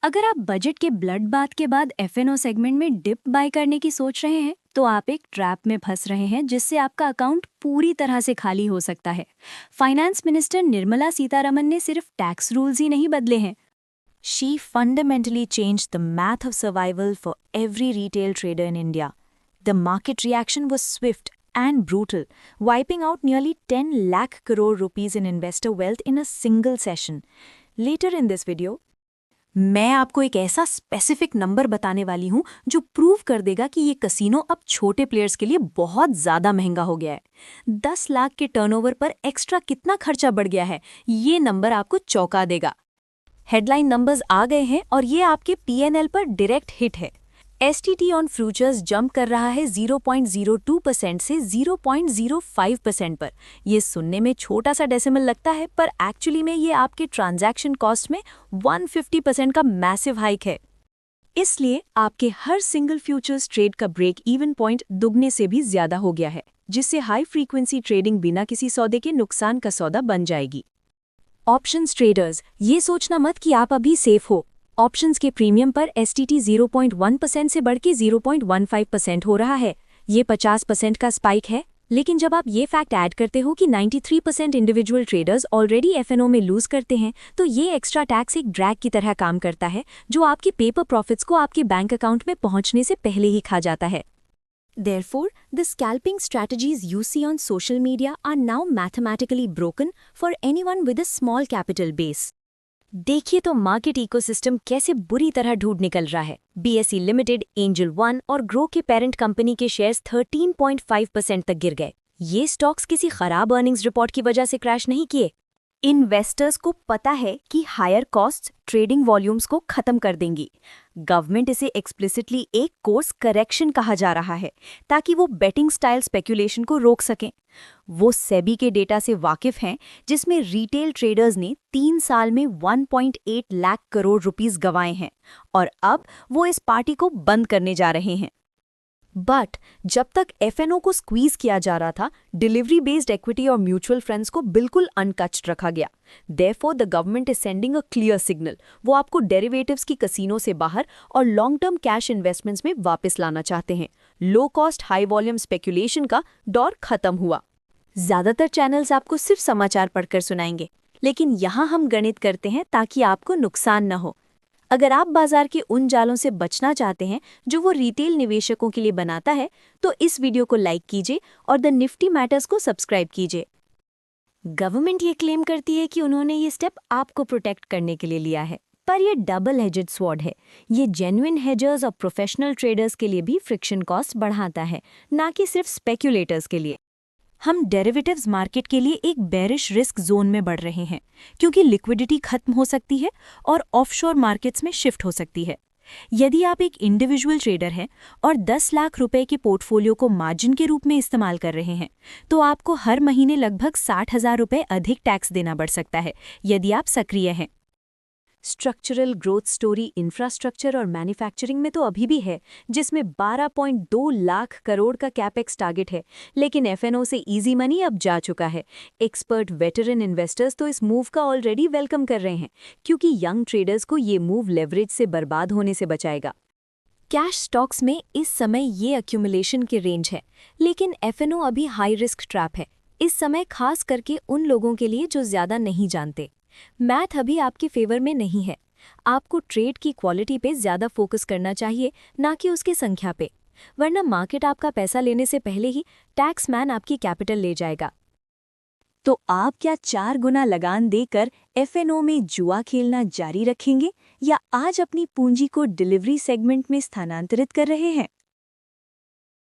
अगर आप बजट के ब्लड बाथ के बाद एफएनओ सेगमेंट में डिप बाय करने की सोच रहे हैं तो आप एक ट्रैप में फंस रहे हैं जिससे आपका अकाउंट पूरी तरह से खाली हो सकता है। फाइनेंस मिनिस्टर निर्मला सीतारमन ने सिर्फ टैक्स रूल्स ही नहीं बदले हैं। She fundamentally changed the math of survival for every retail trader in India. The market reaction was swift and brutal, wiping out nearly 10 lakh crore rupees in investor wealth in a single session. Later in this video, मैं आपको एक ऐसा specific number बताने वाली हूं जो prove कर देगा कि ये कसीनो अब छोटे प्लेयर्स के लिए बहुत ज़्यादा महंगा हो गया है। 10 लाख के टर्नओवर पर एक्स्ट्रा कितना खर्चा बढ़ गया है, ये नंबर आपको चौंका देगा। हेडलाइन नंबर्स आ गए हैं और ये आपके पीएनएल पर डायरेक्ट हिट है। एसटीटी ऑन फ्यूचर्स जंप कर रहा है 0.02% से 0.05% पर। ये सुनने में छोटा सा डेसिमल लगता है, पर एक्चुअली में ये आपके ट्रांजैक्शन कॉस्ट में 150% का मैसिव हाइक है। इसलिए आपके हर सिंगल फ्यूचर्स ट्रेड का ब्रेक इवन पॉइंट दुगने से भी ज्यादा हो गया है, जिससे हाई फ्रीक्वेंसी ट्रेडिंग बिना किसी सौदे के नुकसान का सौदा बन जाएगी। ऑप्शंस ट्रेडर्स, ये सोचना मत कि आप अभी सेफ हो। ऑप्शंस के प्रीमियम पर एसटीटी 0.1% से बढ़ के 0.15% हो रहा है। ये 50% का स्पाइक है, लेकिन जब आप ये फैक्ट ऐड करते हो कि 93% इंडिविजुअल ट्रेडर्स ऑलरेडी एफएनओ में लूज करते हैं, तो ये एक्स्ट्रा टैक्स एक ड्रैग की तरह काम करता है, जो आपके पेपर प्रॉफिट्स को आपके बैंक अकाउंट में पहुंचने से पहले ही खा जाता है। Therefore, the scalping strategies you see on social media are now mathematically broken for anyone with a small capital base. देखिए तो मार्केट इकोसिस्टम कैसे बुरी तरह ढूंढ निकल रहा है। बीएसई लिमिटेड, एंजल वन और ग्रो के पेरेंट कंपनी के शेयर्स 13.5% तक गिर गए। ये स्टॉक्स किसी खराब अर्निंग्स रिपोर्ट की वजह से क्रैश नहीं किए। इन्वेस्टर्स को पता है कि हायर कॉस्ट्स ट्रेडिंग वॉल्यूम्स को खत्म कर देंगी। गवर्नमेंट इसे एक्सप्लिसिटली एक कोर्स करेक्शन कहा जा रहा है, ताकि वो बेटिंग स्टाइल स्पेक्यूलेशन को रोक सकें। वो सेबी के डेटा से वाकिफ हैं, जिसमें रिटेल ट्रेडर्स ने 3 साल में 1.8 लाख करोड़ रुपीस गंवाए हैं, और अब वो इस पार्टी को बंद करने जा रहे हैं। बट जब तक एफएनओ को स्क्वीज किया जा रहा था, डिलीवरी बेस्ड इक्विटी और म्यूचुअल फंड्स को बिल्कुल अनटच्ड रखा गया। Therefore the government is sending a clear signal. वो आपको डेरिवेटिव्स की कसीनो से बाहर और लॉन्ग टर्म कैश इन्वेस्टमेंट्स में वापस लाना चाहते हैं। Low cost high volume speculation का दौर खत्म हुआ। ज्यादातर चैनल्स आपको सिर्फ समाचार पढ़कर सुनाएंगे, लेकिन यहाँ हम गणित करते हैं ताकि आपको नुकसान न हो। अगर आप बाजार के उन जालों से बचना चाहते हैं जो वो रिटेल निवेशकों के लिए बनाता है, तो इस वीडियो को लाइक कीजिए और द निफ्टी मैटर्स को सब्सक्राइब कीजिए। गवर्नमेंट ये क्लेम करती है कि उन्होंने ये स्टेप आपको प्रोटेक्ट करने के लिए लिया है, पर यह डबल हेजेड स्वॉर्ड है। ये जेन्युइन हेजर्स और प्रोफेशनल ट्रेडर्स के लिए भी फ्रिक्शन कॉस्ट बढ़ाता है, ना कि सिर्फ स्पेक्यूलेटर्स के लिए। हम डेरिवेटिव्स मार्केट के लिए एक बेरिश रिस्क जोन में बढ़ रहे हैं, क्योंकि लिक्विडिटी खत्म हो सकती है और ऑफशोर मार्केट्स में शिफ्ट हो सकती है। यदि आप एक इंडिविजुअल ट्रेडर हैं और 10 लाख रुपए के पोर्टफोलियो को मार्जिन के रूप में इस्तेमाल कर रहे हैं, तो आपको हर महीने लगभग 60,000 रुपए अधिक टैक्स देना पड़ सकता है यदि आप सक्रिय हैं। स्ट्रक्चरल ग्रोथ स्टोरी इंफ्रास्ट्रक्चर और मैन्युफैक्चरिंग में तो अभी भी है, जिसमें 12.2 लाख करोड़ का कैपेक्स टारगेट है, लेकिन एफएनओ से इजी मनी अब जा चुका है। एक्सपर्ट वेटरन इन्वेस्टर्स तो इस मूव का ऑलरेडी वेलकम कर रहे हैं, क्योंकि यंग ट्रेडर्स को ये मूव लेवरेज से बर्बाद होने से बचाएगा। कैश स्टॉक्स में इस समय ये एक्यूमुलेशन की रेंज है, लेकिन एफएनओ अभी हाई रिस्क ट्रैप है, इस समय खास करके उन लोगों के लिए जो ज्यादा नहीं जानते। मैथ अभी आपके फेवर में नहीं है। आपको ट्रेड की क्वालिटी पे ज्यादा फोकस करना चाहिए, ना कि उसकी संख्या पे, वरना मार्केट आपका पैसा लेने से पहले ही टैक्स मैन आपकी कैपिटल ले जाएगा। तो आप क्या 4 गुना लगान देकर एफएनओ में जुआ खेलना जारी रखेंगे, या आज अपनी पूंजी को डिलीवरी सेगमेंट में स्थानांतरित कर रहे हैं?